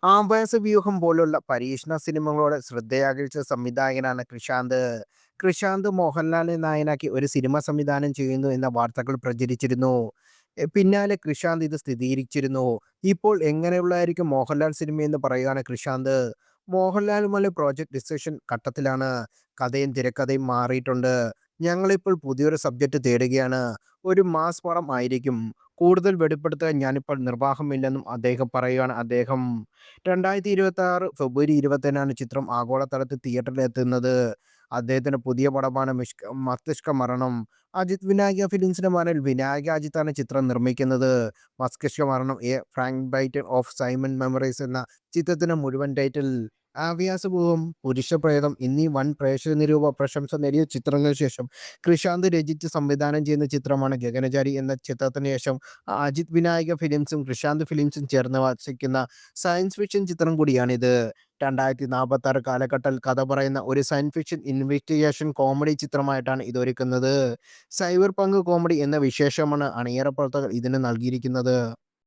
ആവാസവ്യൂഹം പോലുള്ള പരീക്ഷണ സിനിമകളോട് ശ്രദ്ധയാകർഷിച്ച സംവിധായകനാണ് കൃഷാന്ത്. കൃഷാന്ത് മോഹൻലാലിനെ നായകനാക്കി ഒരു സിനിമ സംവിധാനം ചെയ്യുന്നു എന്ന വാർത്തകൾ പ്രചരിച്ചിരുന്നു. പിന്നാലെ കൃഷാന്ത് ഇത് സ്ഥിരീകരിച്ചിരുന്നു. ഇപ്പോൾ എങ്ങനെയുള്ളതായിരിക്കും മോഹൻലാൽ സിനിമയെന്ന് പറയുകയാണ് കൃഷാന്ത്. മോഹൻലാലുമായി പ്രോജക്ട് ഡിസ്കഷൻ ഘട്ടത്തിലാണ്. കഥയും തിരക്കഥയും മാറിയിട്ടുണ്ട്. ഞങ്ങളിപ്പോൾ പുതിയൊരു സബ്ജക്റ്റ് തേടുകയാണ്. ഒരു മാസ് പടം ആയിരിക്കും. കൂടുതൽ വെളിപ്പെടുത്താൻ ഞാനിപ്പോൾ നിർവാഹമില്ലെന്നും അദ്ദേഹം. 2026 ഫെബ്രുവരി 21 ചിത്രം ആഗോളതലത്തിൽ തിയേറ്ററിലെത്തുന്നത്. അദ്ദേഹത്തിന്റെ പുതിയ പടമാണ് മസ്തിഷ്ക മരണം. അജിത് വിനായക ഫിലിംസിന്റെ ബാനറിൽ വിനായക അജിത്താണ് ചിത്രം നിർമ്മിക്കുന്നത്. മസ്തിഷ്ക മരണം A fragment of Simon memories എന്ന ചിത്രത്തിന്റെ മുഴുവൻ ടൈറ്റിൽ. ആവ്യാസഭൂതം, പുരുഷപ്രേതം എന്നീ വൻ പ്രേക്ഷക നിരൂപ പ്രശംസ നേടിയ ചിത്രങ്ങൾക്ക് ശേഷം കൃഷാന്ത് രചിച്ച് സംവിധാനം ചെയ്യുന്ന ചിത്രമാണ് ഗഗനചാരി എന്ന ചിത്രത്തിന് ശേഷം അജിത് വിനായക ഫിലിംസും കൃഷാന്ത് ഫിലിംസും ചേർന്ന് വച്ചിരിക്കുന്ന സയൻസ് ഫിക്ഷൻ ചിത്രം കൂടിയാണിത്. 2046 കാലഘട്ടത്തിൽ കഥ പറയുന്ന ഒരു സയൻസ് ഫിക്ഷൻ ഇൻവെസ്റ്റിഗേഷൻ കോമഡി ചിത്രമായിട്ടാണ് ഇത് ഒരുക്കുന്നത്. സൈബർ പങ്ക് കോമഡി എന്ന വിശേഷമാണ് അണിയറ പ്രവർത്തകർ ഇതിന് നൽകിയിരിക്കുന്നത്.